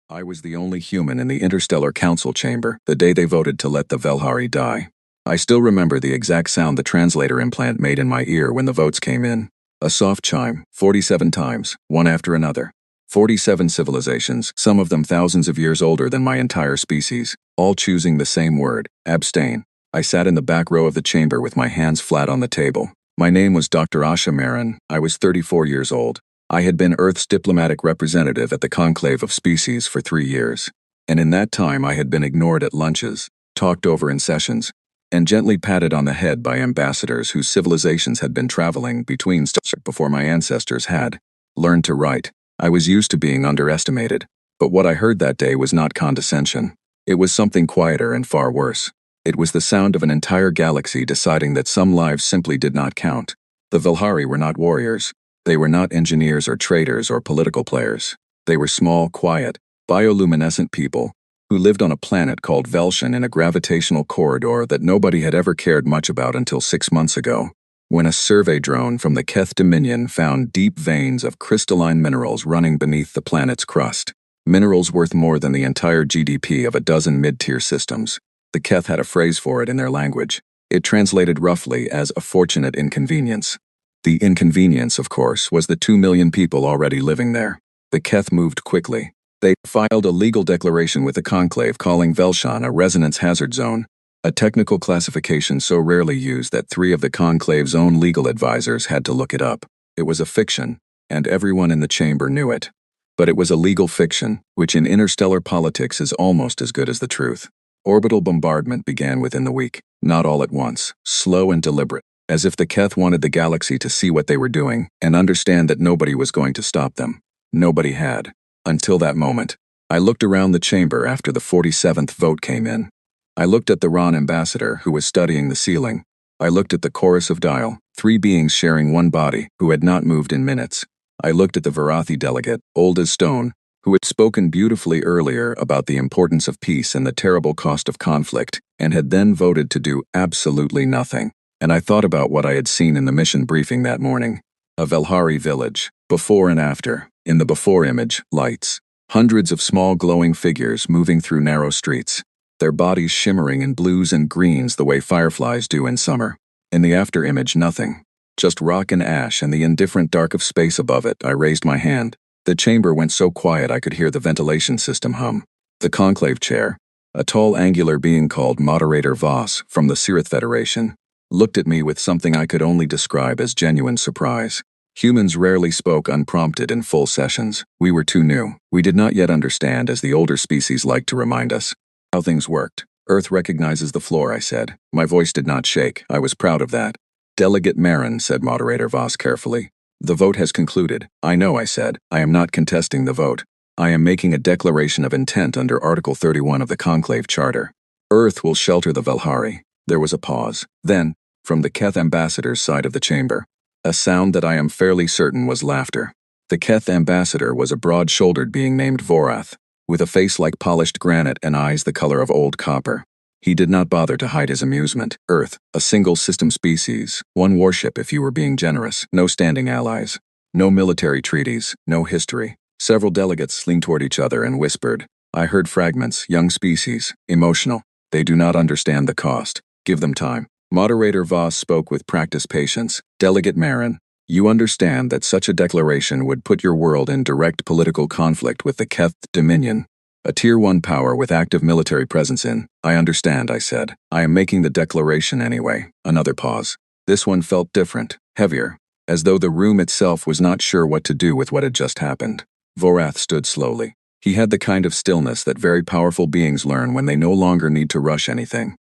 I was the only human in the Interstellar Council chamber the day they voted to let the Velhari die. I still remember the exact sound the translator implant made in my ear when the votes came in. A soft chime, 47 times, one after another. 47 civilizations, some of them thousands of years older than my entire species, all choosing the same word, abstain. I sat in the back row of the chamber with my hands flat on the table. My name was Dr. Asha Marin. I was 34 years old. I had been Earth's diplomatic representative at the Conclave of Species for 3 years, and in that time I had been ignored at lunches, talked over in sessions, and gently patted on the head by ambassadors whose civilizations had been traveling between stars before my ancestors had learned to write. I was used to being underestimated, but what I heard that day was not condescension. It was something quieter and far worse. It was the sound of an entire galaxy deciding that some lives simply did not count. The Velhari were not warriors. They were not engineers or traders or political players. They were small, quiet, bioluminescent people who lived on a planet called Velshan in a gravitational corridor that nobody had ever cared much about until 6 months ago, when a survey drone from the Keth Dominion found deep veins of crystalline minerals running beneath the planet's crust. Minerals worth more than the entire GDP of a dozen mid-tier systems. The Keth had a phrase for it in their language. It translated roughly as a fortunate inconvenience. The inconvenience, of course, was the 2 million people already living there. The Keth moved quickly. They filed a legal declaration with the Conclave calling Velshan a resonance hazard zone, a technical classification so rarely used that 3 of the Conclave's own legal advisors had to look it up. It was a fiction, and everyone in the chamber knew it. But it was a legal fiction, which in interstellar politics is almost as good as the truth. Orbital bombardment began within the week, not all at once, slow and deliberate, as if the Keth wanted the galaxy to see what they were doing and understand that nobody was going to stop them. Nobody had. Until that moment. I looked around the chamber after the 47th vote came in. I looked at the Ron ambassador who was studying the ceiling. I looked at the chorus of Dial, 3 beings sharing one body who had not moved in minutes. I looked at the Varathi delegate, old as stone, who had spoken beautifully earlier about the importance of peace and the terrible cost of conflict, and had then voted to do absolutely nothing. And I thought about what I had seen in the mission briefing that morning. A Velhari village, before and after. In the before image, lights. Hundreds of small glowing figures moving through narrow streets, their bodies shimmering in blues and greens the way fireflies do in summer. In the after image, nothing. Just rock and ash and the indifferent dark of space above it. I raised my hand. The chamber went so quiet I could hear the ventilation system hum. The conclave chair, a tall angular being called Moderator Voss from the Sirith Federation, looked at me with something I could only describe as genuine surprise. Humans rarely spoke unprompted in full sessions. We were too new. We did not yet understand, as the older species liked to remind us, how things worked. Earth recognizes the floor, I said. My voice did not shake. I was proud of that. Delegate Marin, said Moderator Voss carefully. The vote has concluded. I know, I said. I am not contesting the vote. I am making a declaration of intent under Article 31 of the Conclave Charter. Earth will shelter the Velhari. There was a pause. Then, from the Keth ambassador's side of the chamber, a sound that I am fairly certain was laughter. The Keth ambassador was a broad-shouldered being named Vorath, with a face like polished granite and eyes the color of old copper. He did not bother to hide his amusement. Earth, a single system species, one warship if you were being generous, no standing allies, no military treaties, no history. Several delegates leaned toward each other and whispered. I heard fragments, young species, emotional. They do not understand the cost. Give them time. Moderator Voss spoke with practiced patience. Delegate Marin, you understand that such a declaration would put your world in direct political conflict with the Keth Dominion, a Tier 1 power with active military presence in. I understand, I said. I am making the declaration anyway. Another pause. This one felt different, heavier, as though the room itself was not sure what to do with what had just happened. Vorath stood slowly. He had the kind of stillness that very powerful beings learn when they no longer need to rush anything.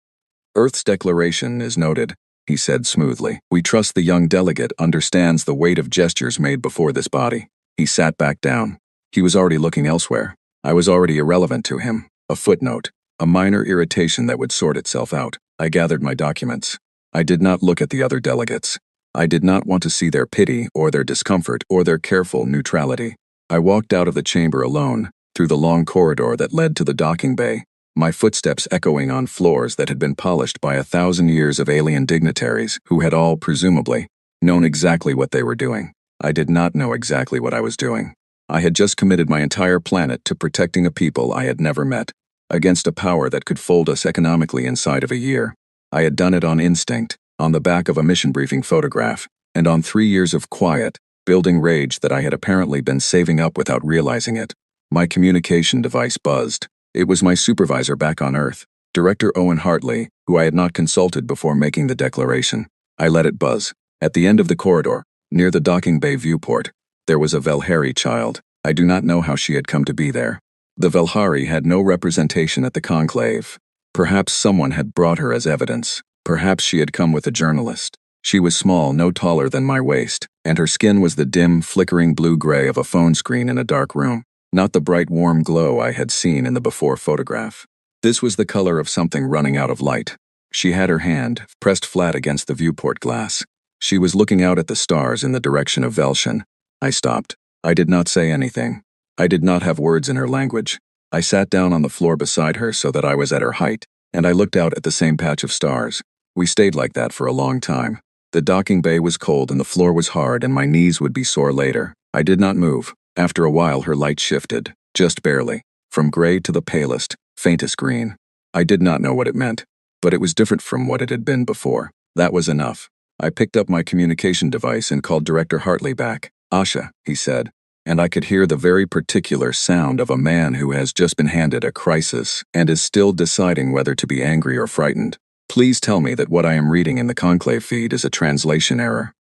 Earth's declaration is noted, he said smoothly. We trust the young delegate understands the weight of gestures made before this body. He sat back down. He was already looking elsewhere. I was already irrelevant to him. A footnote. A minor irritation that would sort itself out. I gathered my documents. I did not look at the other delegates. I did not want to see their pity or their discomfort or their careful neutrality. I walked out of the chamber alone, through the long corridor that led to the docking bay, my footsteps echoing on floors that had been polished by 1,000 years of alien dignitaries who had all, presumably, known exactly what they were doing. I did not know exactly what I was doing. I had just committed my entire planet to protecting a people I had never met, against a power that could fold us economically inside of a year. I had done it on instinct, on the back of a mission briefing photograph, and on 3 years of quiet, building rage that I had apparently been saving up without realizing it. My communication device buzzed. It was my supervisor back on Earth, Director Owen Hartley, who I had not consulted before making the declaration. I let it buzz. At the end of the corridor, near the docking bay viewport, there was a Velhari child. I do not know how she had come to be there. The Velhari had no representation at the conclave. Perhaps someone had brought her as evidence. Perhaps she had come with a journalist. She was small, no taller than my waist, and her skin was the dim, flickering blue-gray of a phone screen in a dark room, not the bright, warm glow I had seen in the before photograph. This was the color of something running out of light. She had her hand pressed flat against the viewport glass. She was looking out at the stars in the direction of Velshan. I stopped. I did not say anything. I did not have words in her language. I sat down on the floor beside her so that I was at her height, and I looked out at the same patch of stars. We stayed like that for a long time. The docking bay was cold and the floor was hard and my knees would be sore later. I did not move. After a while her light shifted, just barely, from gray to the palest, faintest green. I did not know what it meant, but it was different from what it had been before. That was enough. I picked up my communication device and called Director Hartley back. "Asha," he said, and I could hear the very particular sound of a man who has just been handed a crisis and is still deciding whether to be angry or frightened. "Please tell me that what I am reading in the conclave feed is a translation error."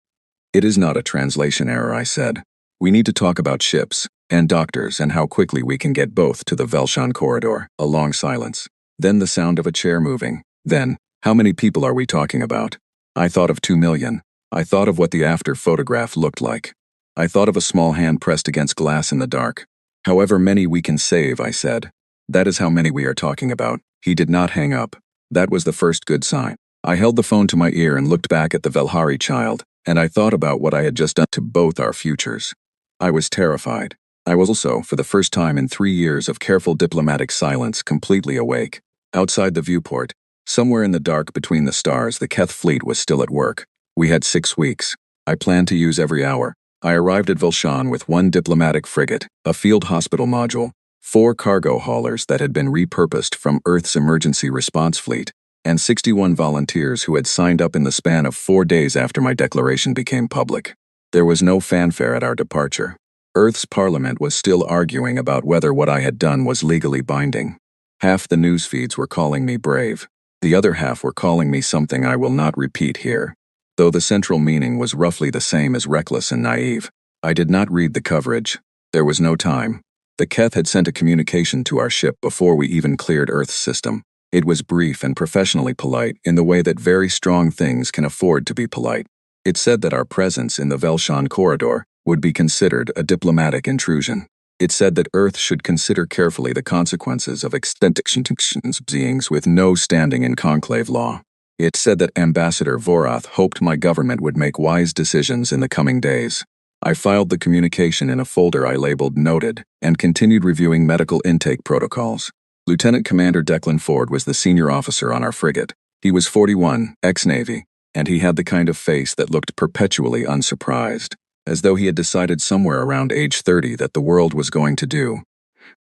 "It is not a translation error," I said. "We need to talk about ships and doctors and how quickly we can get both to the Velshan corridor." A long silence. Then the sound of a chair moving. Then, "How many people are we talking about?" I thought of 2 million. I thought of what the after photograph looked like. I thought of a small hand pressed against glass in the dark. "However many we can save," I said. "That is how many we are talking about." He did not hang up. That was the first good sign. I held the phone to my ear and looked back at the Velhari child, and I thought about what I had just done to both our futures. I was terrified. I was also, for the first time in 3 years of careful diplomatic silence, completely awake. Outside the viewport, somewhere in the dark between the stars, the Keth fleet was still at work. We had 6 weeks. I planned to use every hour. I arrived at Velshan with 1 diplomatic frigate, a field hospital module, 4 cargo haulers that had been repurposed from Earth's emergency response fleet, and 61 volunteers who had signed up in the span of 4 days after my declaration became public. There was no fanfare at our departure. Earth's parliament was still arguing about whether what I had done was legally binding. Half the news feeds were calling me brave. The other half were calling me something I will not repeat here, though the central meaning was roughly the same as reckless and naive. I did not read the coverage. There was no time. The Keth had sent a communication to our ship before we even cleared Earth's system. It was brief and professionally polite in the way that very strong things can afford to be polite. It said that our presence in the Velshan corridor would be considered a diplomatic intrusion. It said that Earth should consider carefully the consequences of extinctions beings with no standing in conclave law. It said that Ambassador Vorath hoped my government would make wise decisions in the coming days. I filed the communication in a folder I labeled Noted and continued reviewing medical intake protocols. Lieutenant Commander Declan Ford was the senior officer on our frigate. He was 41, ex-Navy, and he had the kind of face that looked perpetually unsurprised, as though he had decided somewhere around age 30 that the world was going to do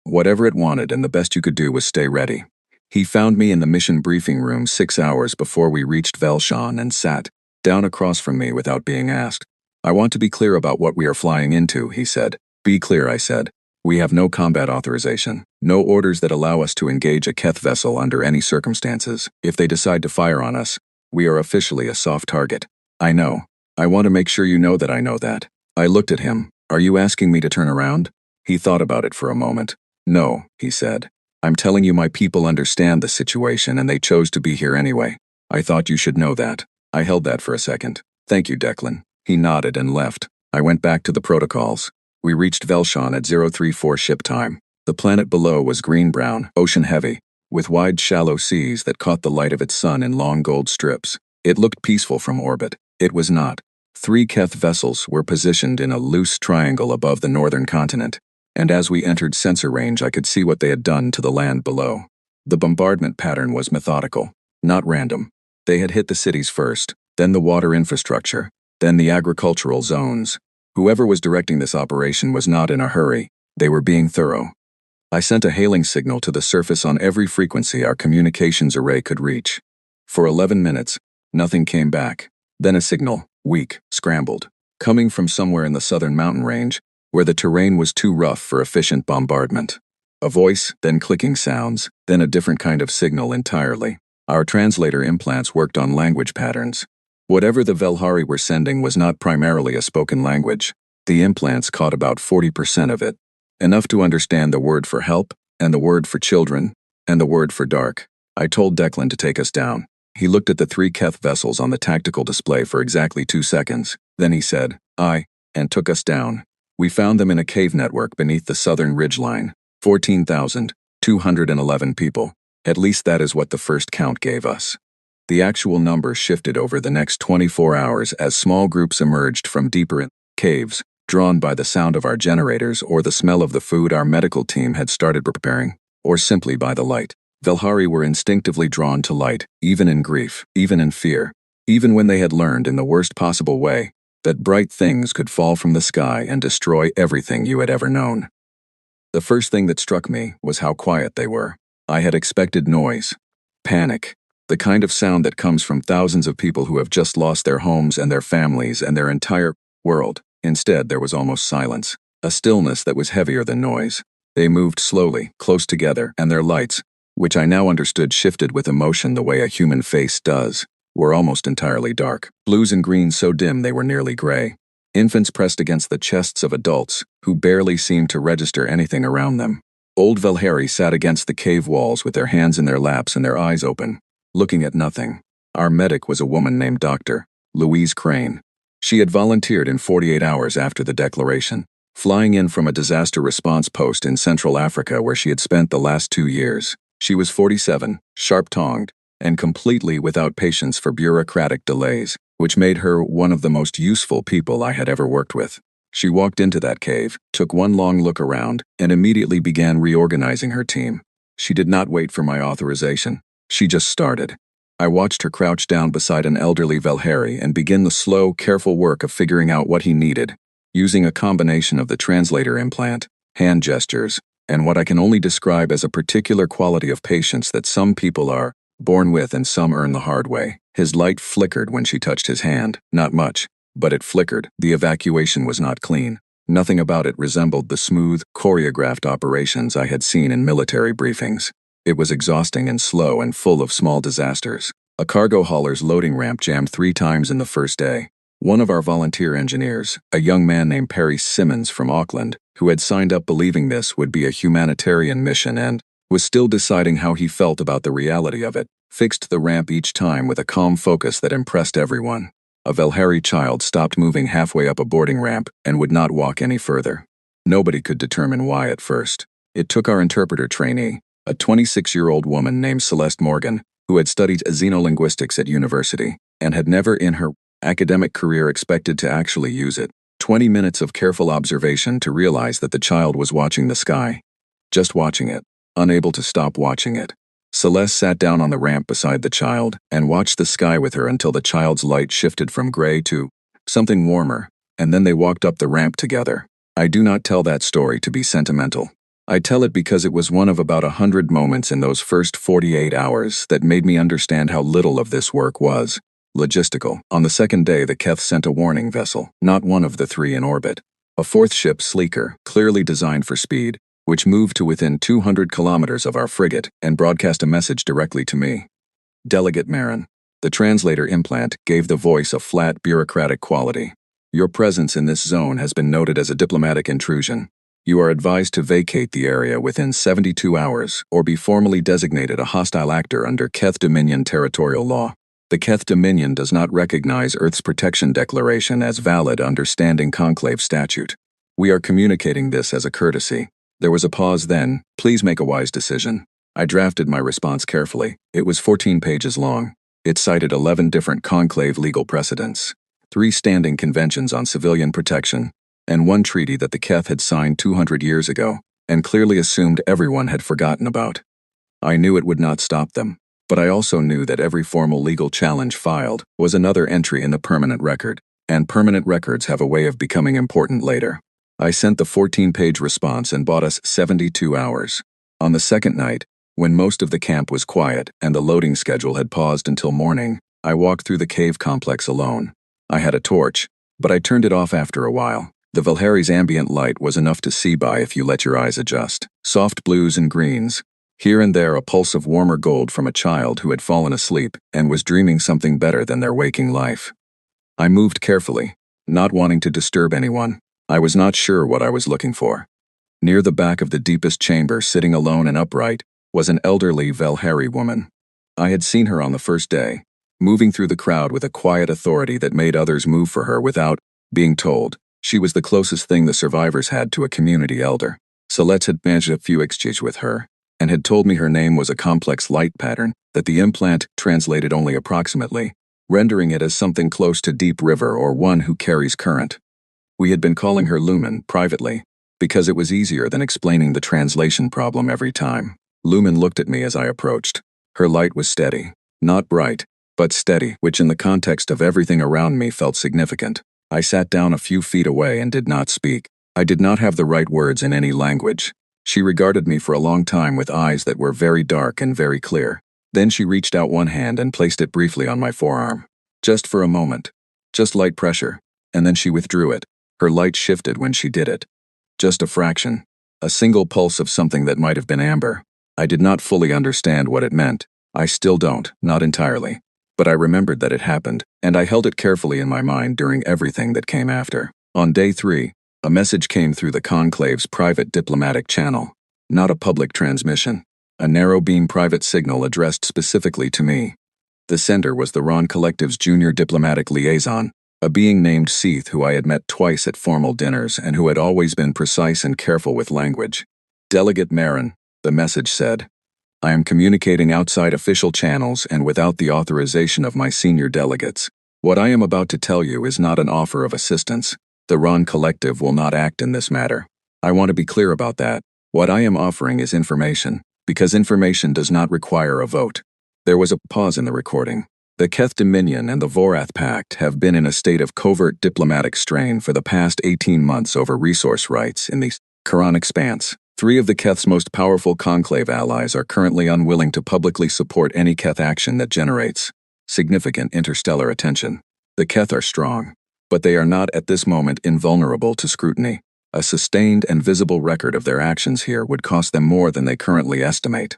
whatever it wanted, and the best you could do was stay ready. He found me in the mission briefing room 6 hours before we reached Velshan and sat down across from me without being asked. "I want to be clear about what we are flying into," he said. "Be clear," I said. "We have no combat authorization, no orders that allow us to engage a Keth vessel under any circumstances. If they decide to fire on us, we are officially a soft target." "I know. I want to make sure you know that I know that." I looked at him. "Are you asking me to turn around?" He thought about it for a moment. "No," he said. "I'm telling you my people understand the situation and they chose to be here anyway. I thought you should know that." I held that for a second. "Thank you, Declan." He nodded and left. I went back to the protocols. We reached Velshan at 034 ship time. The planet below was green-brown, ocean-heavy, with wide shallow seas that caught the light of its sun in long gold strips. It looked peaceful from orbit. It was not. 3 Keth vessels were positioned in a loose triangle above the northern continent, and as we entered sensor range I could see what they had done to the land below. The bombardment pattern was methodical, not random. They had hit the cities first, then the water infrastructure, then the agricultural zones. Whoever was directing this operation was not in a hurry. They were being thorough. I sent a hailing signal to the surface on every frequency our communications array could reach. For 11 minutes, nothing came back. Then a signal, weak, scrambled, coming from somewhere in the southern mountain range, where the terrain was too rough for efficient bombardment. A voice, then clicking sounds, then a different kind of signal entirely. Our translator implants worked on language patterns. Whatever the Velhari were sending was not primarily a spoken language. The implants caught about 40% of it. Enough to understand the word for help, and the word for children, and the word for dark. I told Declan to take us down. He looked at the 3 Keth vessels on the tactical display for exactly 2 seconds. Then he said, "Aye," and took us down. We found them in a cave network beneath the southern ridgeline. 14,211 people. At least that is what the first count gave us. The actual number shifted over the next 24 hours as small groups emerged from deeper caves, drawn by the sound of our generators or the smell of the food our medical team had started preparing, or simply by the light. Velhari were instinctively drawn to light, even in grief, even in fear, even when they had learned in the worst possible way that bright things could fall from the sky and destroy everything you had ever known. The first thing that struck me was how quiet they were. I had expected noise, panic, the kind of sound that comes from thousands of people who have just lost their homes and their families and their entire world. Instead, there was almost silence, a stillness that was heavier than noise. They moved slowly, close together, and their lights, which I now understood shifted with emotion the way a human face does, were almost entirely dark. Blues and greens so dim they were nearly gray. Infants pressed against the chests of adults, who barely seemed to register anything around them. Old Velhari sat against the cave walls with their hands in their laps and their eyes open, looking at nothing. Our medic was a woman named Dr. Louise Crane. She had volunteered in 48 hours after the declaration, flying in from a disaster response post in Central Africa where she had spent the last 2 years. She was 47, sharp-tongued, and completely without patience for bureaucratic delays, which made her one of the most useful people I had ever worked with. She walked into that cave, took one long look around, and immediately began reorganizing her team. She did not wait for my authorization. She just started. I watched her crouch down beside an elderly Velhari and begin the slow, careful work of figuring out what he needed, using a combination of the translator implant, hand gestures, and what I can only describe as a particular quality of patience that some people are born with and some earn the hard way. His light flickered when she touched his hand, not much, but it flickered. The evacuation was not clean. Nothing about it resembled the smooth, choreographed operations I had seen in military briefings. It was exhausting and slow and full of small disasters. A cargo hauler's loading ramp jammed 3 times in the first day. One of our volunteer engineers, a young man named Perry Simmons from Auckland, who had signed up believing this would be a humanitarian mission and was still deciding how he felt about the reality of it, fixed the ramp each time with a calm focus that impressed everyone. A Velhari child stopped moving halfway up a boarding ramp and would not walk any further. Nobody could determine why at first. It took our interpreter trainee, a 26-year-old woman named Celeste Morgan, who had studied xenolinguistics at university and had never in her academic career expected to actually use it. 20 minutes of careful observation to realize that the child was watching the sky. Just watching it, unable to stop watching it. Celeste sat down on the ramp beside the child and watched the sky with her until the child's light shifted from gray to something warmer, and then they walked up the ramp together. I do not tell that story to be sentimental. I tell it because it was one of about 100 moments in those first 48 hours that made me understand how little of this work was logistical. On the second day, the Keth sent a warning vessel, not one of the 3 in orbit. A 4th ship, Sleeker, clearly designed for speed, which moved to within 200 kilometers of our frigate and broadcast a message directly to me. Delegate Marin. The translator implant gave the voice a flat, bureaucratic quality. Your presence in this zone has been noted as a diplomatic intrusion. You are advised to vacate the area within 72 hours or be formally designated a hostile actor under Keth Dominion territorial law. The Keth Dominion does not recognize Earth's Protection Declaration as valid under Standing Conclave statute. We are communicating this as a courtesy. There was a pause then. Please make a wise decision. I drafted my response carefully. It was 14 pages long. It cited 11 different conclave legal precedents, 3 standing conventions on civilian protection, and 1 treaty that the Keth had signed 200 years ago, and clearly assumed everyone had forgotten about. I knew it would not stop them, but I also knew that every formal legal challenge filed was another entry in the permanent record. And permanent records have a way of becoming important later. I sent the 14-page response and bought us 72 hours. On the second night, when most of the camp was quiet and the loading schedule had paused until morning, I walked through the cave complex alone. I had a torch, but I turned it off after a while. The Valhari's ambient light was enough to see by if you let your eyes adjust. Soft blues and greens. Here and there a pulse of warmer gold from a child who had fallen asleep and was dreaming something better than their waking life. I moved carefully, not wanting to disturb anyone. I was not sure what I was looking for. Near the back of the deepest chamber, sitting alone and upright, was an elderly Valhari woman. I had seen her on the first day, moving through the crowd with a quiet authority that made others move for her without being told. She was the closest thing the survivors had to a community elder. Celeste had managed a few exchanges with her, and had told me her name was a complex light pattern that the implant translated only approximately, rendering it as something close to deep river or one who carries current. We had been calling her Lumen privately, because it was easier than explaining the translation problem every time. Lumen looked at me as I approached. Her light was steady, not bright, but steady, which in the context of everything around me felt significant. I sat down a few feet away and did not speak. I did not have the right words in any language. She regarded me for a long time with eyes that were very dark and very clear. Then she reached out one hand and placed it briefly on my forearm. Just for a moment. Just light pressure. And then she withdrew it. Her light shifted when she did it. Just a fraction. A single pulse of something that might have been amber. I did not fully understand what it meant. I still don't, not entirely. But I remembered that it happened, and I held it carefully in my mind during everything that came after. On day 3, a message came through the Conclave's private diplomatic channel. Not a public transmission. A narrow-beam private signal addressed specifically to me. The sender was the Ron Collective's junior diplomatic liaison, a being named Seath who I had met twice at formal dinners and who had always been precise and careful with language. Delegate Marin, the message said, I am communicating outside official channels and without the authorization of my senior delegates. What I am about to tell you is not an offer of assistance. The Ron Collective will not act in this matter. I want to be clear about that. What I am offering is information, because information does not require a vote. There was a pause in the recording. The Keth Dominion and the Vorath Pact have been in a state of covert diplomatic strain for the past 18 months over resource rights in the Quran Expanse. 3 of the Keth's most powerful conclave allies are currently unwilling to publicly support any Keth action that generates significant interstellar attention. The Keth are strong, but they are not at this moment invulnerable to scrutiny. A sustained and visible record of their actions here would cost them more than they currently estimate.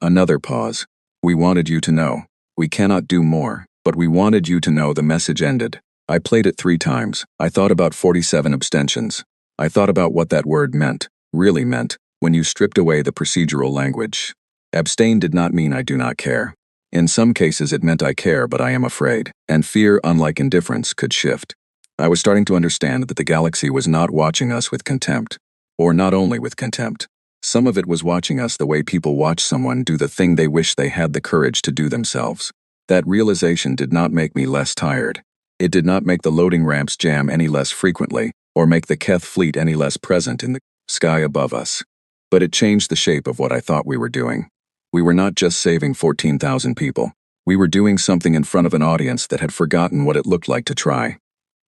Another pause. We wanted you to know. We cannot do more, but we wanted you to know the message ended. I played it 3 times. I thought about 47 abstentions. I thought about what that word meant, really meant, when you stripped away the procedural language. Abstain did not mean I do not care. In some cases it meant I care but I am afraid, and fear, unlike indifference, could shift. I was starting to understand that the galaxy was not watching us with contempt. Or not only with contempt. Some of it was watching us the way people watch someone do the thing they wish they had the courage to do themselves. That realization did not make me less tired. It did not make the loading ramps jam any less frequently, or make the Keth fleet any less present in the sky above us. But it changed the shape of what I thought we were doing. We were not just saving 14,000 people. We were doing something in front of an audience that had forgotten what it looked like to try.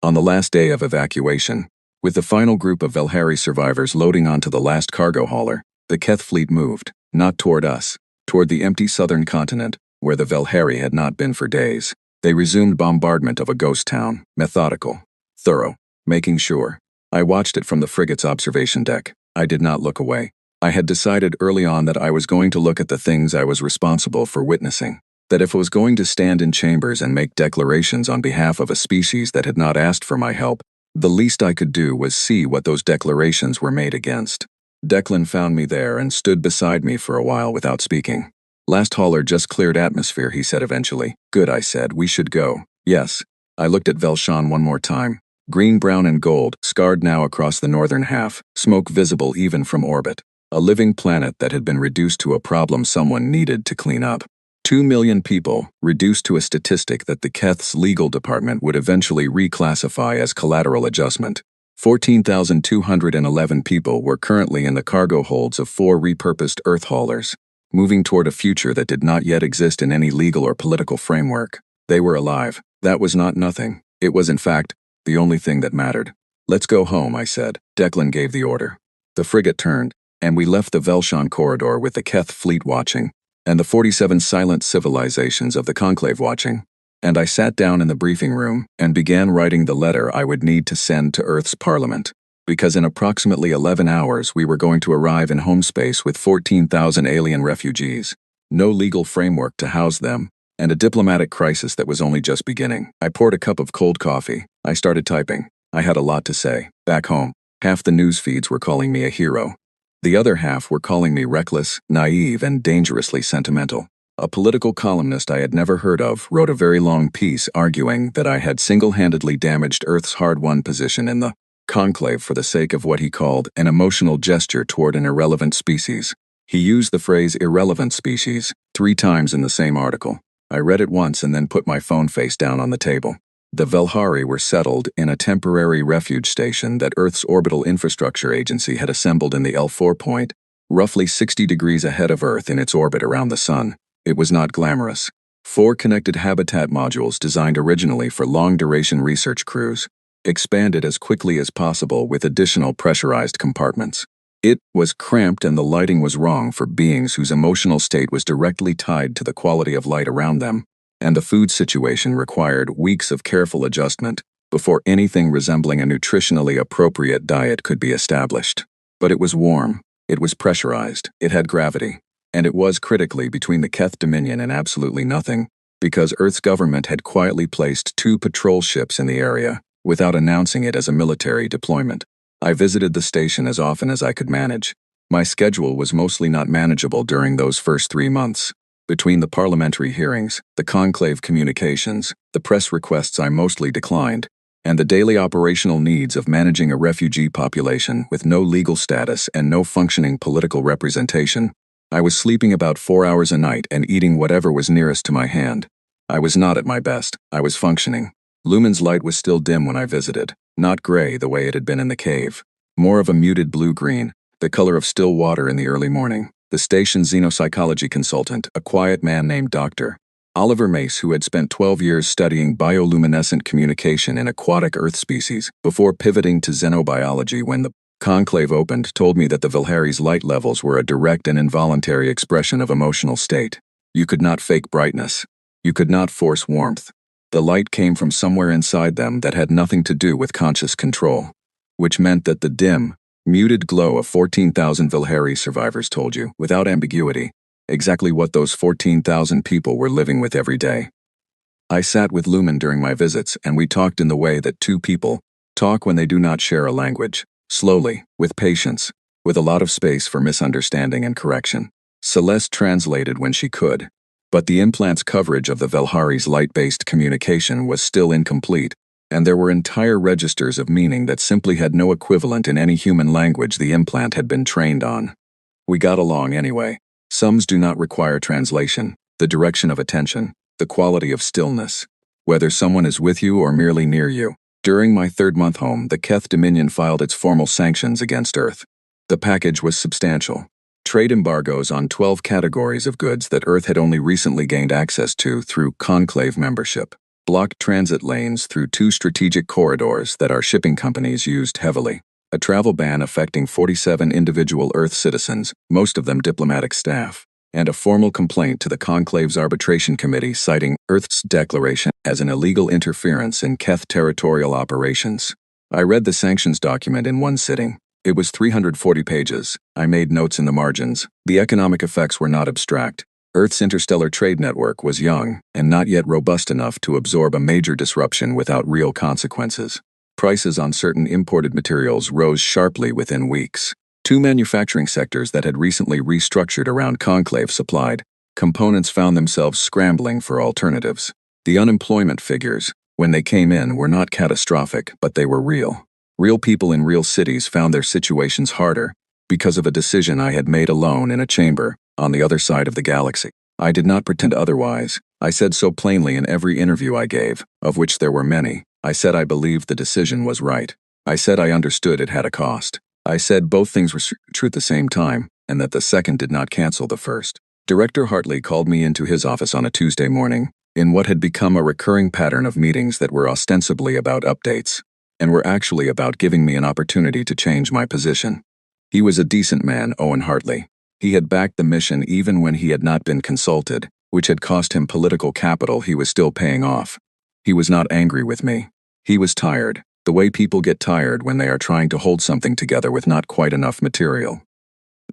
On the last day of evacuation, with the final group of Valhari survivors loading onto the last cargo hauler, the Keth fleet moved, not toward us, toward the empty southern continent, where the Valhari had not been for days. They resumed bombardment of a ghost town, methodical, thorough, making sure. I watched it from the frigate's observation deck. I did not look away. I had decided early on that I was going to look at the things I was responsible for witnessing. That if I was going to stand in chambers and make declarations on behalf of a species that had not asked for my help, the least I could do was see what those declarations were made against. Declan found me there and stood beside me for a while without speaking. Last hauler just cleared atmosphere, he said eventually. Good, I said, we should go. Yes. I looked at Velshan one more time. Green, brown, and gold, scarred now across the northern half, smoke visible even from orbit. A living planet that had been reduced to a problem someone needed to clean up. 2 million people, reduced to a statistic that the Keth's legal department would eventually reclassify as collateral adjustment. 14,211 people were currently in the cargo holds of 4 repurposed Earth haulers, moving toward a future that did not yet exist in any legal or political framework. They were alive. That was not nothing. It was, in fact, the only thing that mattered. "Let's go home," I said. Declan gave the order. The frigate turned, and we left the Velshon corridor with the Keth fleet watching, and the 47 silent civilizations of the Conclave watching. And I sat down in the briefing room and began writing the letter I would need to send to Earth's Parliament, because in approximately 11 hours we were going to arrive in home space with 14,000 alien refugees, no legal framework to house them, and a diplomatic crisis that was only just beginning. I poured a cup of cold coffee. I started typing. I had a lot to say. Back home, half the news feeds were calling me a hero. The other half were calling me reckless, naive, and dangerously sentimental. A political columnist I had never heard of wrote a very long piece arguing that I had single-handedly damaged Earth's hard-won position in the conclave for the sake of what he called an emotional gesture toward an irrelevant species. He used the phrase irrelevant species 3 times in the same article. I read it once and then put my phone face down on the table. The Velhari were settled in a temporary refuge station that Earth's Orbital Infrastructure Agency had assembled in the L4 point, roughly 60 degrees ahead of Earth in its orbit around the Sun. It was not glamorous. 4 connected habitat modules designed originally for long-duration research crews, expanded as quickly as possible with additional pressurized compartments. It was cramped and the lighting was wrong for beings whose emotional state was directly tied to the quality of light around them, and the food situation required weeks of careful adjustment before anything resembling a nutritionally appropriate diet could be established. But it was warm, it was pressurized, it had gravity, and it was critically between the Keth Dominion and absolutely nothing, because Earth's government had quietly placed 2 patrol ships in the area without announcing it as a military deployment. I visited the station as often as I could manage. My schedule was mostly not manageable during those first 3 months. Between the parliamentary hearings, the conclave communications, the press requests I mostly declined, and the daily operational needs of managing a refugee population with no legal status and no functioning political representation, I was sleeping about 4 hours a night and eating whatever was nearest to my hand. I was not at my best. I was functioning. Lumen's light was still dim when I visited, not gray the way it had been in the cave, more of a muted blue-green, the color of still water in the early morning. The station's xenopsychology consultant, a quiet man named Dr. Oliver Mace, who had spent 12 years studying bioluminescent communication in aquatic Earth species before pivoting to xenobiology when the conclave opened, told me that the Velhari's light levels were a direct and involuntary expression of emotional state. You could not fake brightness. You could not force warmth. The light came from somewhere inside them that had nothing to do with conscious control, which meant that the dim, muted glow of 14,000 Velhari survivors told you, without ambiguity, exactly what those 14,000 people were living with every day. I sat with Lumen during my visits, and we talked in the way that 2 people talk when they do not share a language, slowly, with patience, with a lot of space for misunderstanding and correction. Celeste translated when she could, but the implant's coverage of the Velhari's light-based communication was still incomplete, and there were entire registers of meaning that simply had no equivalent in any human language the implant had been trained on. We got along anyway. Sums do not require translation, the direction of attention, the quality of stillness, whether someone is with you or merely near you. During my 3rd month home, the Keth Dominion filed its formal sanctions against Earth. The package was substantial. Trade embargoes on 12 categories of goods that Earth had only recently gained access to through conclave membership. Blocked transit lanes through 2 strategic corridors that our shipping companies used heavily. A travel ban affecting 47 individual Earth citizens, most of them diplomatic staff. And a formal complaint to the Conclave's Arbitration Committee citing Earth's declaration as an illegal interference in Keth territorial operations. I read the sanctions document in one sitting. It was 340 pages. I made notes in the margins. The economic effects were not abstract. Earth's interstellar trade network was young and not yet robust enough to absorb a major disruption without real consequences. Prices on certain imported materials rose sharply within weeks. 2 manufacturing sectors that had recently restructured around conclave supplied components found themselves scrambling for alternatives. The unemployment figures, when they came in, were not catastrophic, but they were real. Real people in real cities found their situations harder because of a decision I had made alone in a chamber on the other side of the galaxy. I did not pretend otherwise. I said so plainly in every interview I gave, of which there were many. I said I believed the decision was right. I said I understood it had a cost. I said both things were true at the same time, and that the second did not cancel the first. Director Hartley called me into his office on a Tuesday morning, in what had become a recurring pattern of meetings that were ostensibly about updates. and were actually about giving me an opportunity to change my position. He was a decent man, Owen Hartley. He had backed the mission even when he had not been consulted, which had cost him political capital he was still paying off. He was not angry with me. He was tired, the way people get tired when they are trying to hold something together with not quite enough material.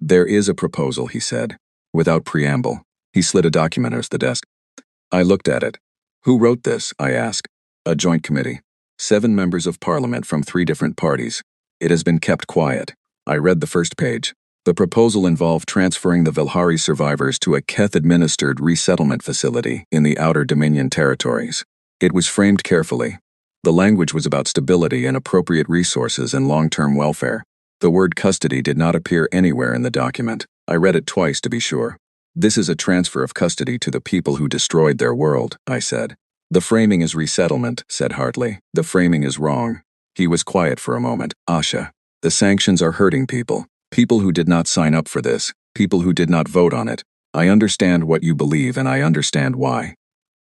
"There is a proposal," he said. Without preamble, he slid a document across the desk. I looked at it. "Who wrote this?" I asked. "A joint committee. 7 members of parliament from 3 different parties. It has been kept quiet." I read the first page. The proposal involved transferring the Velhari survivors to a Keth-administered resettlement facility in the Outer Dominion territories. It was framed carefully. The language was about stability and appropriate resources and long-term welfare. The word custody did not appear anywhere in the document. I read it twice to be sure. "This is a transfer of custody to the people who destroyed their world," I said. "The framing is resettlement," said Hartley. "The framing is wrong." He was quiet for a moment. "Asha, the sanctions are hurting people. People who did not sign up for this. People who did not vote on it. I understand what you believe and I understand why.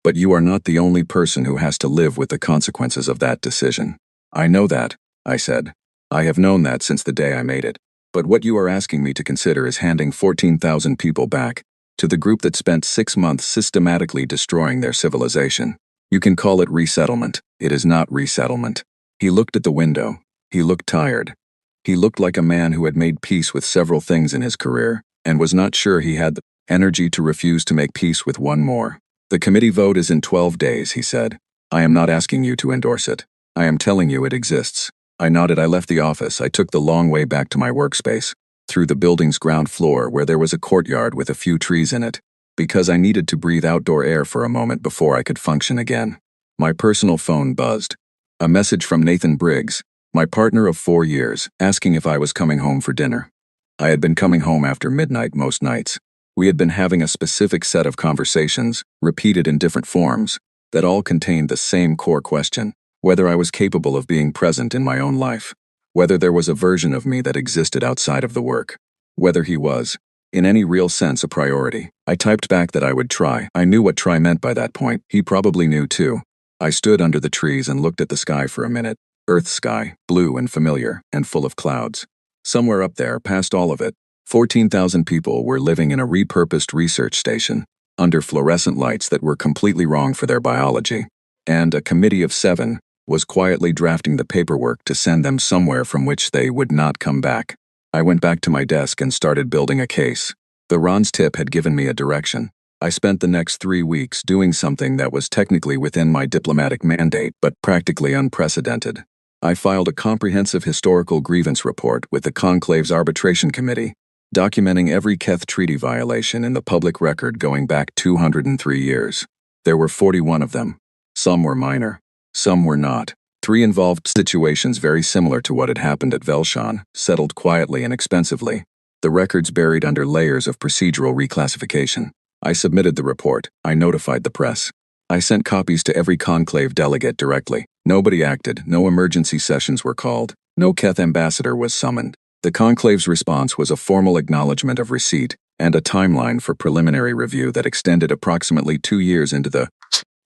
But you are not the only person who has to live with the consequences of that decision." "I know that," I said. "I have known that since the day I made it. But what you are asking me to consider is handing 14,000 people back to the group that spent 6 months systematically destroying their civilization. You can call it resettlement. It is not resettlement." He looked at the window. He looked tired. He looked like a man who had made peace with several things in his career, and was not sure he had the energy to refuse to make peace with one more. "The committee vote is in 12 days, he said. "I am not asking you to endorse it. I am telling you it exists." I nodded. I left the office. I took the long way back to my workspace, through the building's ground floor where there was a courtyard with a few trees in it, because I needed to breathe outdoor air for a moment before I could function again. My personal phone buzzed. A message from Nathan Briggs, my partner of 4 years, asking if I was coming home for dinner. I had been coming home after midnight most nights. We had been having a specific set of conversations, repeated in different forms, that all contained the same core question: whether I was capable of being present in my own life, whether there was a version of me that existed outside of the work, whether he was, in any real sense, a priority. I typed back that I would try. I knew what try meant by that point. He probably knew too. I stood under the trees and looked at the sky for a minute. Earth sky, blue and familiar, and full of clouds. Somewhere up there, past all of it, 14,000 people were living in a repurposed research station, under fluorescent lights that were completely wrong for their biology. And a committee of 7 was quietly drafting the paperwork to send them somewhere from which they would not come back. I went back to my desk and started building a case. The Ron's tip had given me a direction. I spent the next 3 weeks doing something that was technically within my diplomatic mandate, but practically unprecedented. I filed a comprehensive historical grievance report with the Conclave's Arbitration Committee, documenting every Keth Treaty violation in the public record going back 203 years. There were 41 of them. Some were minor. Some were not. 3 involved situations very similar to what had happened at Velshan, settled quietly and expensively. The records buried under layers of procedural reclassification. I submitted the report. I notified the press. I sent copies to every conclave delegate directly. Nobody acted. No emergency sessions were called. No Keth ambassador was summoned. The conclave's response was a formal acknowledgement of receipt and a timeline for preliminary review that extended approximately 2 years into the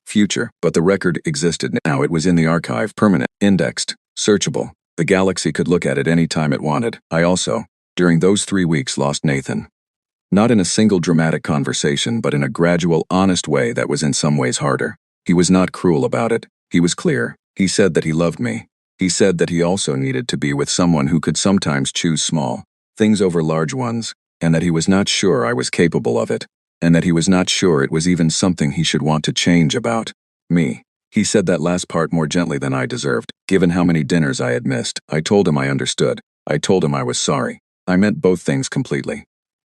future, but the record existed now. It was in the archive, permanent, indexed, searchable. The galaxy could look at it any time it wanted. I also, during those 3 weeks, lost Nathan. Not in a single dramatic conversation, but in a gradual, honest way that was in some ways harder. He was not cruel about it. He was clear. He said that he loved me. He said that he also needed to be with someone who could sometimes choose small things over large ones, and that he was not sure I was capable of it, and that he was not sure it was even something he should want to change about me. He said that last part more gently than I deserved, given how many dinners I had missed. I told him I understood. I told him I was sorry. I meant both things completely.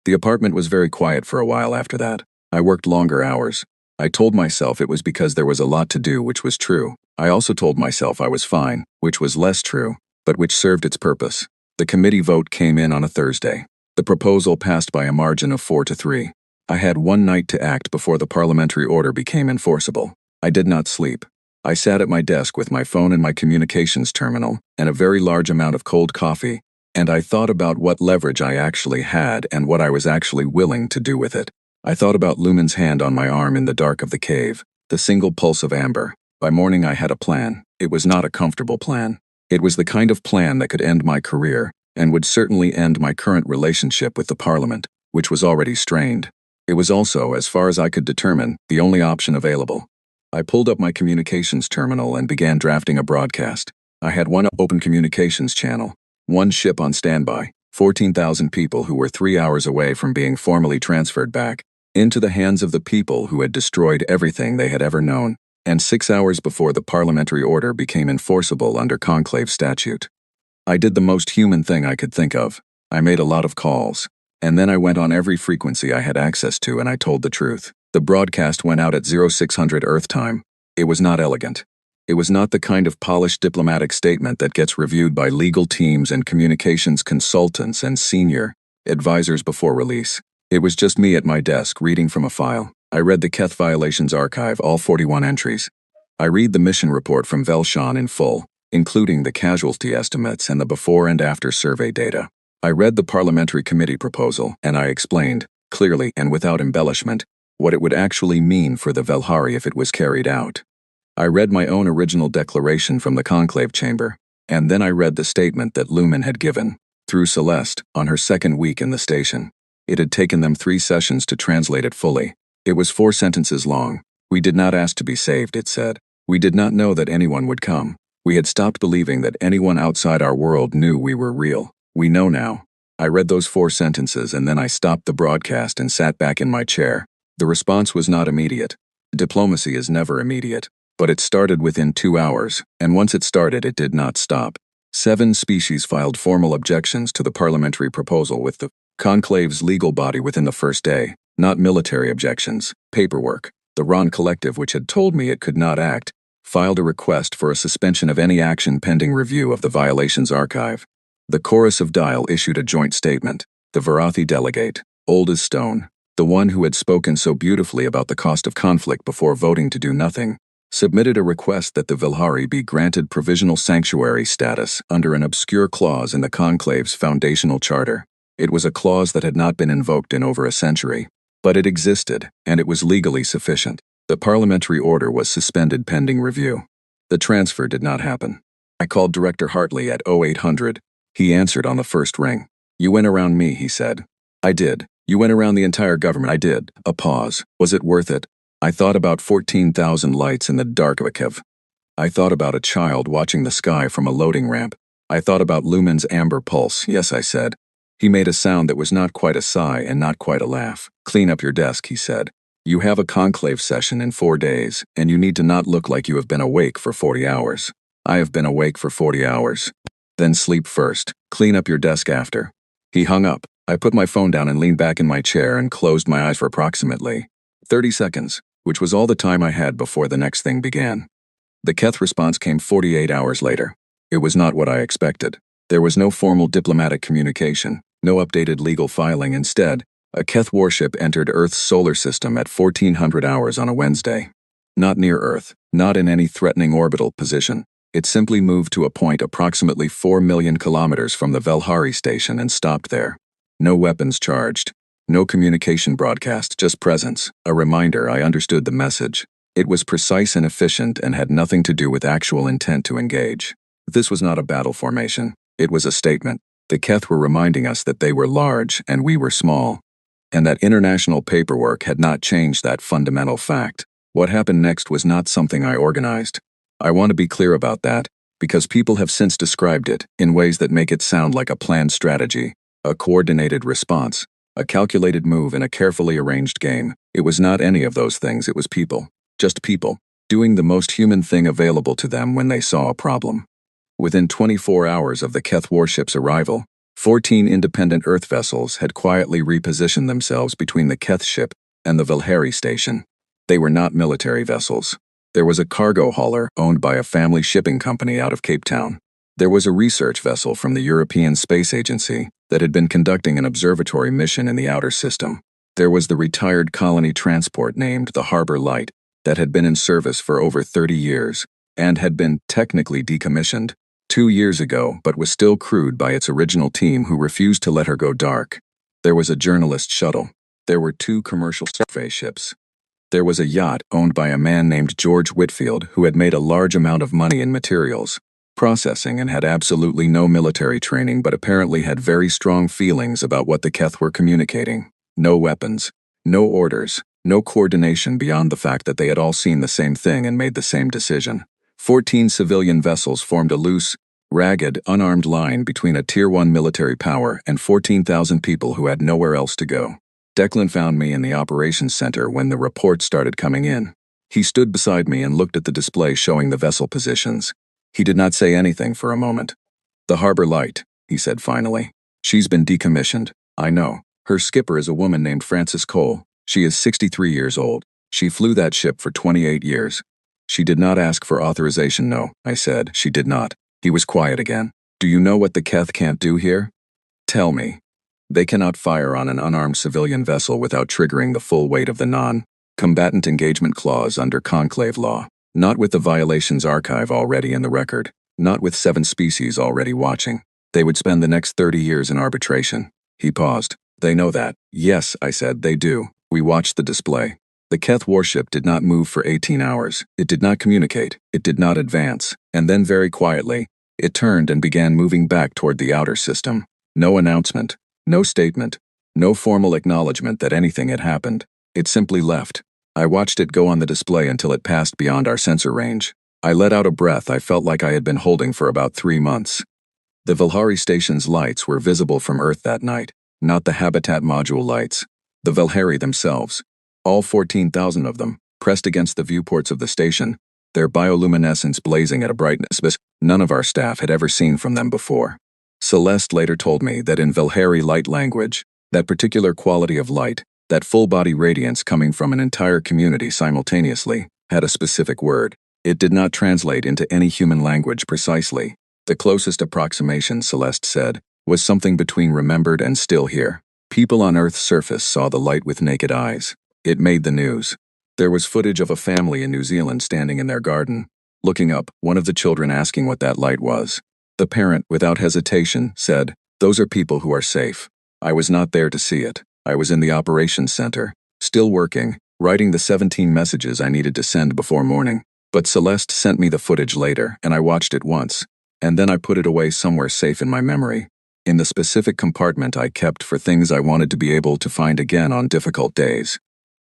The apartment was very quiet for a while after that. I worked longer hours. I told myself it was because there was a lot to do, which was true. I also told myself I was fine, which was less true, but which served its purpose. The committee vote came in on a Thursday. The proposal passed by a margin of 4-3. I had 1 night to act before the parliamentary order became enforceable. I did not sleep. I sat at my desk with my phone and my communications terminal, and a very large amount of cold coffee, and I thought about what leverage I actually had and what I was actually willing to do with it. I thought about Lumen's hand on my arm in the dark of the cave, the single pulse of amber. By morning I had a plan. It was not a comfortable plan. It was the kind of plan that could end my career, and would certainly end my current relationship with the Parliament, which was already strained. It was also, as far as I could determine, the only option available. I pulled up my communications terminal and began drafting a broadcast. I had one open communications channel, one ship on standby, 14,000 people who were 3 hours away from being formally transferred back into the hands of the people who had destroyed everything they had ever known, and 6 hours before the parliamentary order became enforceable under conclave statute. I did the most human thing I could think of. I made a lot of calls, and then I went on every frequency I had access to and I told the truth. The broadcast went out at 0600 Earth time. It was not elegant. It was not the kind of polished diplomatic statement that gets reviewed by legal teams and communications consultants and senior advisors before release. It was just me at my desk reading from a file. I read the Keth Violations Archive, all 41 entries. I read the mission report from Velshan in full, including the casualty estimates and the before and after survey data. I read the parliamentary committee proposal, and I explained, clearly and without embellishment, what it would actually mean for the Velhari if it was carried out. I read my own original declaration from the conclave chamber, and then I read the statement that Lumen had given, through Celeste, on her second week in the station. It had taken them 3 sessions to translate it fully. It was 4 sentences long. We did not ask to be saved, it said. We did not know that anyone would come. We had stopped believing that anyone outside our world knew we were real. We know now. I read those 4 sentences and then I stopped the broadcast and sat back in my chair. The response was not immediate. Diplomacy is never immediate. But it started within 2 hours, and once it started, it did not stop. 7 species filed formal objections to the parliamentary proposal with the conclave's legal body within the first day, not military objections, paperwork. The Ron Collective, which had told me it could not act, filed a request for a suspension of any action pending review of the Violations Archive. The Chorus of Dial issued a joint statement. The Varathi delegate, old as stone, the one who had spoken so beautifully about the cost of conflict before voting to do nothing, submitted a request that the Velhari be granted provisional sanctuary status under an obscure clause in the conclave's foundational charter. It was a clause that had not been invoked in over a century, but it existed, and it was legally sufficient. The parliamentary order was suspended pending review. The transfer did not happen. I called Director Hartley at 0800. He answered on the first ring. You went around me, he said. I did. You went around the entire government. I did. A pause. Was it worth it? I thought about 14,000 lights in the dark of a cave. I thought about a child watching the sky from a loading ramp. I thought about Lumen's amber pulse. Yes, I said. He made a sound that was not quite a sigh and not quite a laugh. Clean up your desk, he said. You have a conclave session in 4 days, and you need to not look like you have been awake for 40 hours. I have been awake for 40 hours. Then sleep first. Clean up your desk after. He hung up. I put my phone down and leaned back in my chair and closed my eyes for approximately 30 seconds, which was all the time I had before the next thing began. The Keth response came 48 hours later. It was not what I expected. There was no formal diplomatic communication, no updated legal filing. Instead, a Keth warship entered Earth's solar system at 1400 hours on a Wednesday. Not near Earth, not in any threatening orbital position. It simply moved to a point approximately 4 million kilometers from the Velhari station and stopped there. No weapons charged. No communication broadcast, just presence. A reminder I understood the message. It was precise and efficient and had nothing to do with actual intent to engage. This was not a battle formation. It was a statement. The Keth were reminding us that they were large and we were small, and that international paperwork had not changed that fundamental fact. What happened next was not something I organized. I want to be clear about that, because people have since described it in ways that make it sound like a planned strategy, a coordinated response, a calculated move in a carefully arranged game. It was not any of those things. It was people. Just people, doing the most human thing available to them when they saw a problem. Within 24 hours of the Keth warship's arrival, 14 independent Earth vessels had quietly repositioned themselves between the Keth ship and the Velhari station. They were not military vessels. There was a cargo hauler owned by a family shipping company out of Cape Town. There was a research vessel from the European Space Agency that had been conducting an observatory mission in the outer system. There was the retired colony transport named the Harbor Light that had been in service for over 30 years and had been technically decommissioned 2 years ago but was still crewed by its original team who refused to let her go dark. There was a journalist shuttle. There were 2 commercial survey ships. There was a yacht owned by a man named George Whitfield who had made a large amount of money in materials. processing and had absolutely no military training but apparently had very strong feelings about what the Keth were communicating. No weapons, no orders, no coordination beyond the fact that they had all seen the same thing and made the same decision. 14 civilian vessels formed a loose, ragged, unarmed line between a Tier 1 military power and 14,000 people who had nowhere else to go. Declan found me in the operations center when the reports started coming in. He stood beside me and looked at the display showing the vessel positions. He did not say anything for a moment. "The Harbor Light," he said finally. "She's been decommissioned, I know. Her skipper is a woman named Frances Cole. She is 63 years old. She flew that ship for 28 years. She did not ask for authorization, no," I said. "She did not." He was quiet again. "Do you know what the Keth can't do here?" "Tell me." "They cannot fire on an unarmed civilian vessel without triggering the full weight of the non-combatant engagement clause under conclave law. Not with the violations archive already in the record. Not with 7 species already watching. They would spend the next 30 years in arbitration." He paused. "They know that." "Yes," I said, "they do. We watched the display. The Keth warship did not move for 18 hours. It did not communicate. It did not advance. And then very quietly, it turned and began moving back toward the outer system. No announcement. No statement. No formal acknowledgement that anything had happened. It simply left. I watched it go on the display until it passed beyond our sensor range. I let out a breath I felt like I had been holding for about 3 months. The Velhari station's lights were visible from Earth that night, not the habitat module lights. The Velhari themselves. All 14,000 of them, pressed against the viewports of the station, their bioluminescence blazing at a brightness none of our staff had ever seen from them before. Celeste later told me that in Velhari light language, that particular quality of light, that full-body radiance coming from an entire community simultaneously, had a specific word. It did not translate into any human language precisely. The closest approximation, Celeste said, was something between remembered and still here. People on Earth's surface saw the light with naked eyes. It made the news. There was footage of a family in New Zealand standing in their garden, looking up, one of the children asking what that light was. The parent, without hesitation, said, "Those are people who are safe." I was not there to see it. I was in the operations center, still working, writing the 17 messages I needed to send before morning. But Celeste sent me the footage later, and I watched it once, and then I put it away somewhere safe in my memory, in the specific compartment I kept for things I wanted to be able to find again on difficult days.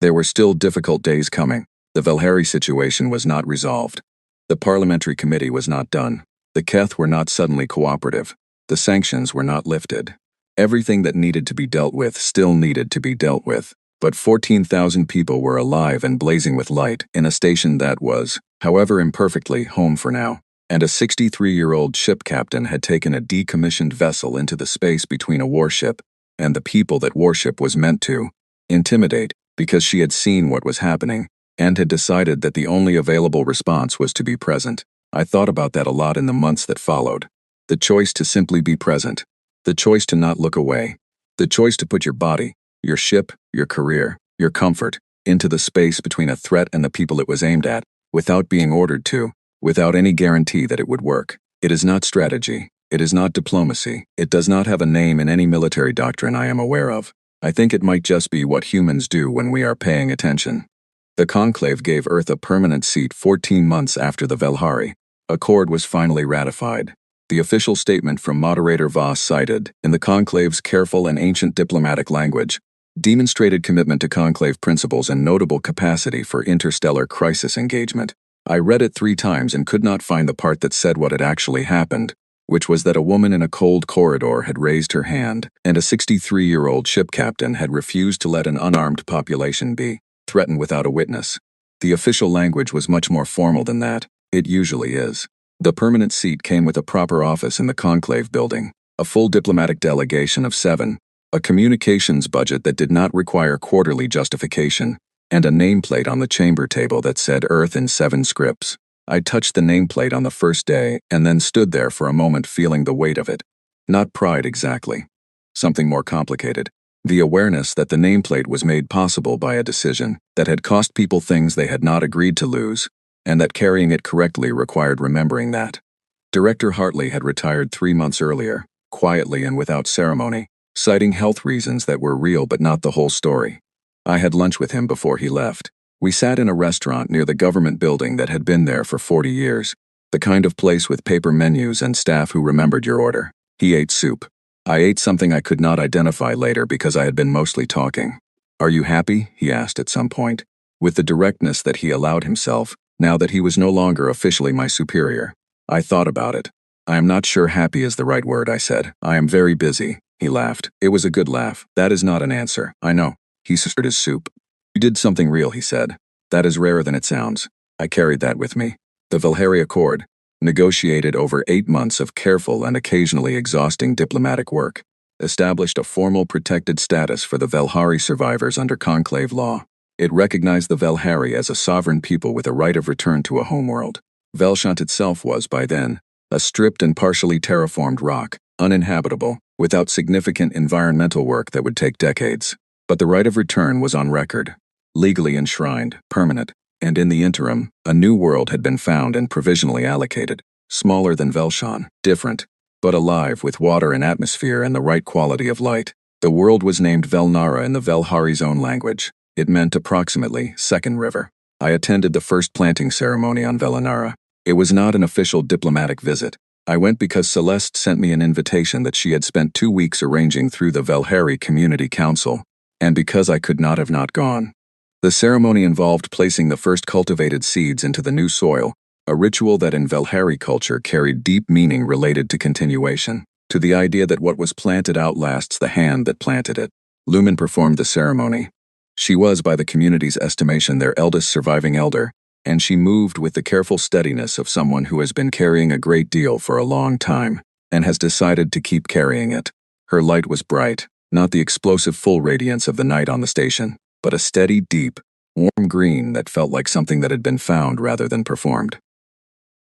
There were still difficult days coming. The Velhari situation was not resolved. The parliamentary committee was not done. The Keth were not suddenly cooperative. The sanctions were not lifted. Everything that needed to be dealt with still needed to be dealt with. But 14,000 people were alive and blazing with light in a station that was, however imperfectly, home for now. And a 63-year-old ship captain had taken a decommissioned vessel into the space between a warship and the people that warship was meant to intimidate, because she had seen what was happening and had decided that the only available response was to be present. I thought about that a lot in the months that followed. The choice to simply be present. The choice to not look away. The choice to put your body, your ship, your career, your comfort, into the space between a threat and the people it was aimed at, without being ordered to, without any guarantee that it would work. It is not strategy. It is not diplomacy. It does not have a name in any military doctrine I am aware of. I think it might just be what humans do when we are paying attention. The conclave gave Earth a permanent seat 14 months after the Velhari Accord was finally ratified. The official statement from Moderator Voss cited, in the conclave's careful and ancient diplomatic language, demonstrated commitment to conclave principles and notable capacity for interstellar crisis engagement. I read it 3 times and could not find the part that said what had actually happened, which was that a woman in a cold corridor had raised her hand, and a 63-year-old ship captain had refused to let an unarmed population be threatened without a witness. The official language was much more formal than that. It usually is. The permanent seat came with a proper office in the conclave building, a full diplomatic delegation of 7, a communications budget that did not require quarterly justification, and a nameplate on the chamber table that said Earth in 7 scripts. I touched the nameplate on the first day and then stood there for a moment feeling the weight of it. Not pride exactly. Something more complicated. The awareness that the nameplate was made possible by a decision that had cost people things they had not agreed to lose, and that carrying it correctly required remembering that. Director Hartley had retired 3 months earlier, quietly and without ceremony, citing health reasons that were real but not the whole story. I had lunch with him before he left. We sat in a restaurant near the government building that had been there for 40 years. The kind of place with paper menus and staff who remembered your order. He ate soup. I ate something I could not identify later because I had been mostly talking. "Are you happy?" he asked at some point, with the directness that he allowed himself, now that he was no longer officially my superior. I thought about it. "I am not sure happy is the right word," I said. "I am very busy." He laughed. It was a good laugh. "That is not an answer. I know." He stirred his soup. "You did something real," he said. "That is rarer than it sounds." I carried that with me. The Valhari Accord, negotiated over 8 months of careful and occasionally exhausting diplomatic work, established a formal protected status for the Valhari survivors under conclave law. It recognized the Valhari as a sovereign people with a right of return to a homeworld. Velshant itself was, by then, a stripped and partially terraformed rock, uninhabitable, without significant environmental work that would take decades. But the right of return was on record, legally enshrined, permanent, and in the interim, a new world had been found and provisionally allocated, smaller than Velshan, different, but alive with water and atmosphere and the right quality of light. The world was named Velnara in the Velhari's own language. It meant approximately Second River. I attended the first planting ceremony on Velanara. It was not an official diplomatic visit. I went because Celeste sent me an invitation that she had spent 2 weeks arranging through the Velhari Community Council, and because I could not have not gone. The ceremony involved placing the first cultivated seeds into the new soil, a ritual that in Velhari culture carried deep meaning related to continuation, to the idea that what was planted outlasts the hand that planted it. Lumen performed the ceremony. She was, by the community's estimation, their eldest surviving elder, and she moved with the careful steadiness of someone who has been carrying a great deal for a long time, and has decided to keep carrying it. Her light was bright, not the explosive full radiance of the night on the station, but a steady, deep, warm green that felt like something that had been found rather than performed.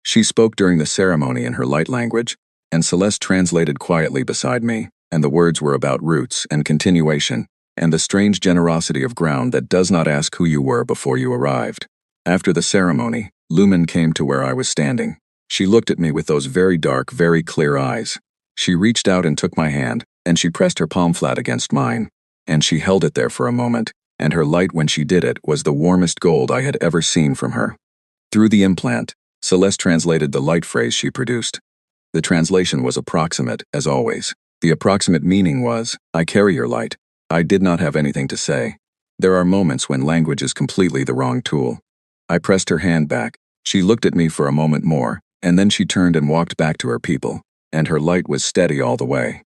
She spoke during the ceremony in her light language, and Celeste translated quietly beside me, and the words were about roots and continuation, and the strange generosity of ground that does not ask who you were before you arrived. After the ceremony, Lumen came to where I was standing. She looked at me with those very dark, very clear eyes. She reached out and took my hand, and she pressed her palm flat against mine, and she held it there for a moment, and her light when she did it was the warmest gold I had ever seen from her. Through the implant, Celeste translated the light phrase she produced. The translation was approximate, as always. The approximate meaning was, "I carry your light." I did not have anything to say. There are moments when language is completely the wrong tool. I pressed her hand back. She looked at me for a moment more, and then she turned and walked back to her people, and her light was steady all the way.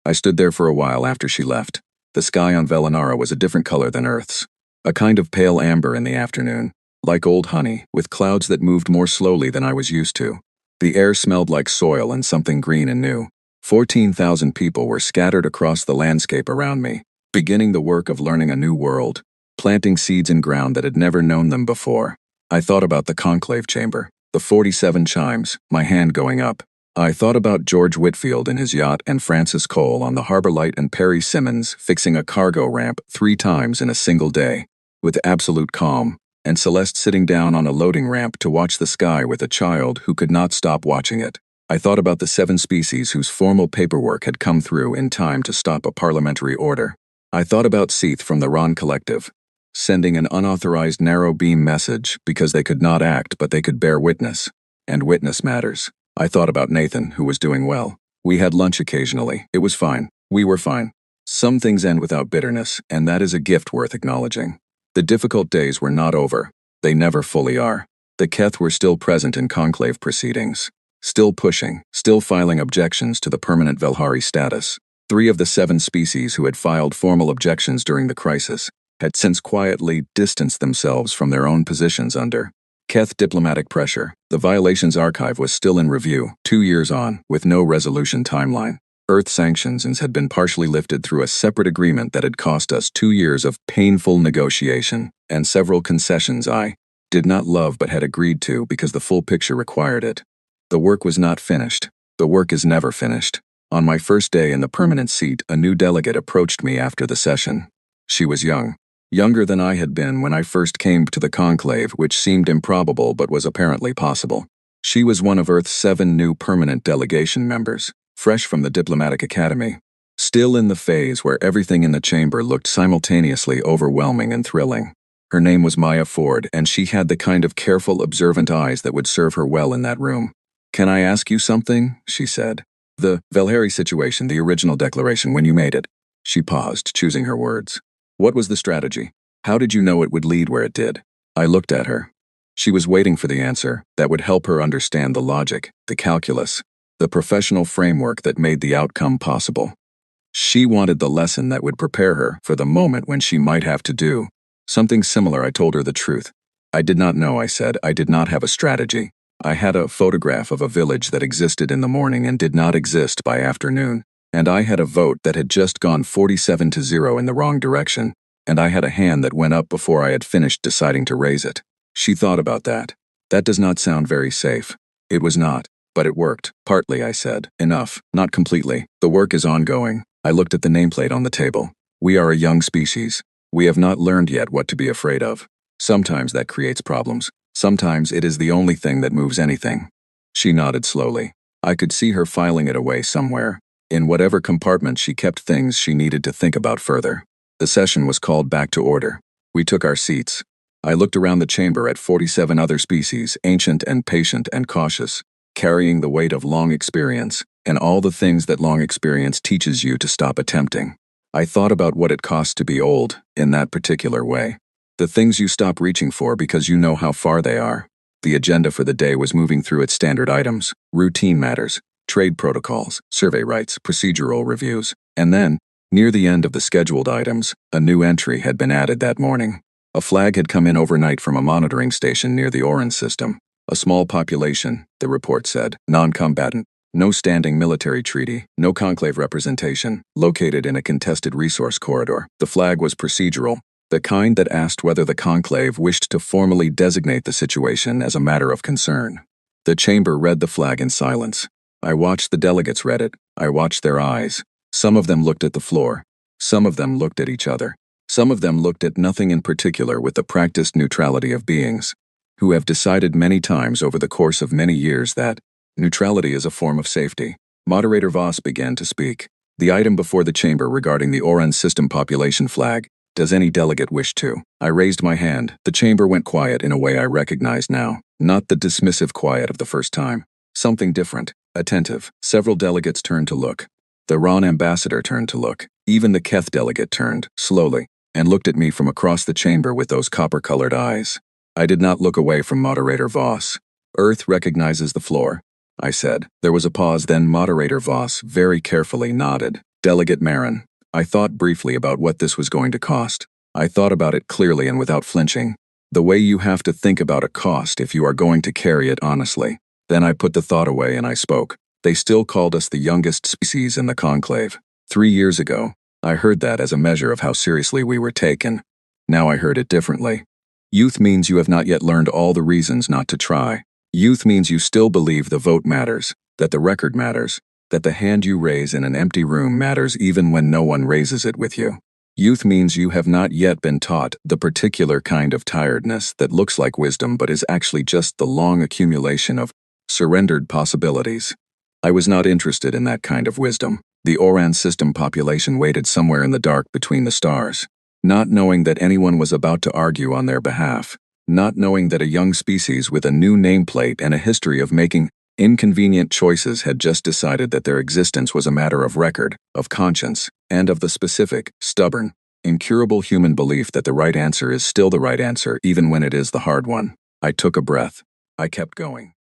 I stood there for a while after she left. The sky on Velanara was a different color than Earth's, a kind of pale amber in the afternoon, like old honey, with clouds that moved more slowly than I was used to. The air smelled like soil and something green and new. 14,000 people were scattered across the landscape around me, beginning the work of learning a new world, planting seeds in ground that had never known them before. I thought about the conclave chamber, the 47 chimes, my hand going up. I thought about George Whitfield in his yacht and Francis Cole on the Harbor Light and Perry Simmons fixing a cargo ramp 3 times in a single day, with absolute calm, and Celeste sitting down on a loading ramp to watch the sky with a child who could not stop watching it. I thought about the 7 species whose formal paperwork had come through in time to stop a parliamentary order. I thought about Seath from the Ron Collective, sending an unauthorized narrow beam message because they could not act but they could bear witness, and witness matters. I thought about Nathan, who was doing well. We had lunch occasionally. It was fine. We were fine. Some things end without bitterness, and that is a gift worth acknowledging. The difficult days were not over. They never fully are. The Keth were still present in conclave proceedings, still pushing, still filing objections to the permanent Velhari status. 3 of the 7 species who had filed formal objections during the crisis had since quietly distanced themselves from their own positions under Keth diplomatic pressure. The violations archive was still in review, 2 years on, with no resolution timeline. Earth sanctions had been partially lifted through a separate agreement that had cost us 2 years of painful negotiation and several concessions I did not love but had agreed to because the full picture required it. The work was not finished. The work is never finished. On my first day in the permanent seat, a new delegate approached me after the session. She was young. Younger than I had been when I first came to the conclave, which seemed improbable but was apparently possible. She was one of Earth's 7 new permanent delegation members, fresh from the diplomatic academy, still in the phase where everything in the chamber looked simultaneously overwhelming and thrilling. Her name was Maya Ford, and she had the kind of careful, observant eyes that would serve her well in that room. Can I ask you something? She said. The Velhari situation, the original declaration, when you made it. She paused, choosing her words. What was the strategy? How did you know it would lead where it did? I looked at her. She was waiting for the answer that would help her understand the logic, the calculus, the professional framework that made the outcome possible. She wanted the lesson that would prepare her for the moment when she might have to do something similar. I told her the truth. I did not know, I said. I did not have a strategy. I had a photograph of a village that existed in the morning and did not exist by afternoon, and I had a vote that had just gone 47-0 in the wrong direction, and I had a hand that went up before I had finished deciding to raise it. She thought about that. That does not sound very safe. It was not, but it worked. Partly, I said. Enough. Not completely. The work is ongoing. I looked at the nameplate on the table. We are a young species. We have not learned yet what to be afraid of. Sometimes that creates problems. Sometimes it is the only thing that moves anything. She nodded slowly. I could see her filing it away somewhere. In whatever compartment she kept things she needed to think about further. The session was called back to order. We took our seats. I looked around the chamber at 47 other species, ancient and patient and cautious, carrying the weight of long experience, and all the things that long experience teaches you to stop attempting. I thought about what it costs to be old, in that particular way. The things you stop reaching for because you know how far they are. The agenda for the day was moving through its standard items, routine matters, trade protocols, survey rights, procedural reviews, and then, near the end of the scheduled items, a new entry had been added that morning. A flag had come in overnight from a monitoring station near the Oran system. A small population, the report said, non-combatant, no standing military treaty, no conclave representation, located in a contested resource corridor. The flag was procedural, the kind that asked whether the conclave wished to formally designate the situation as a matter of concern. The chamber read the flag in silence. I watched the delegates read it. I watched their eyes. Some of them looked at the floor. Some of them looked at each other. Some of them looked at nothing in particular with the practiced neutrality of beings, who have decided many times over the course of many years that neutrality is a form of safety. Moderator Voss began to speak. The item before the chamber regarding the Oran system population flag. Does any delegate wish to? I raised my hand. The chamber went quiet in a way I recognized now. Not the dismissive quiet of the first time. Something different. Attentive. Several delegates turned to look. The Ron ambassador turned to look. Even the Keth delegate turned, slowly, and looked at me from across the chamber with those copper-colored eyes. I did not look away from Moderator Voss. Earth recognizes the floor, I said. There was a pause, then Moderator Voss very carefully nodded. Delegate Marin. I thought briefly about what this was going to cost. I thought about it clearly and without flinching. The way you have to think about a cost if you are going to carry it honestly. Then I put the thought away and I spoke. They still called us the youngest species in the conclave. 3 years ago, I heard that as a measure of how seriously we were taken. Now I heard it differently. Youth means you have not yet learned all the reasons not to try. Youth means you still believe the vote matters, that the record matters, that the hand you raise in an empty room matters even when no one raises it with you. Youth means you have not yet been taught the particular kind of tiredness that looks like wisdom but is actually just the long accumulation of surrendered possibilities. I was not interested in that kind of wisdom. The Oran system population waited somewhere in the dark between the stars, not knowing that anyone was about to argue on their behalf, not knowing that a young species with a new nameplate and a history of making inconvenient choices had just decided that their existence was a matter of record, of conscience, and of the specific, stubborn, incurable human belief that the right answer is still the right answer even when it is the hard one. I took a breath. I kept going.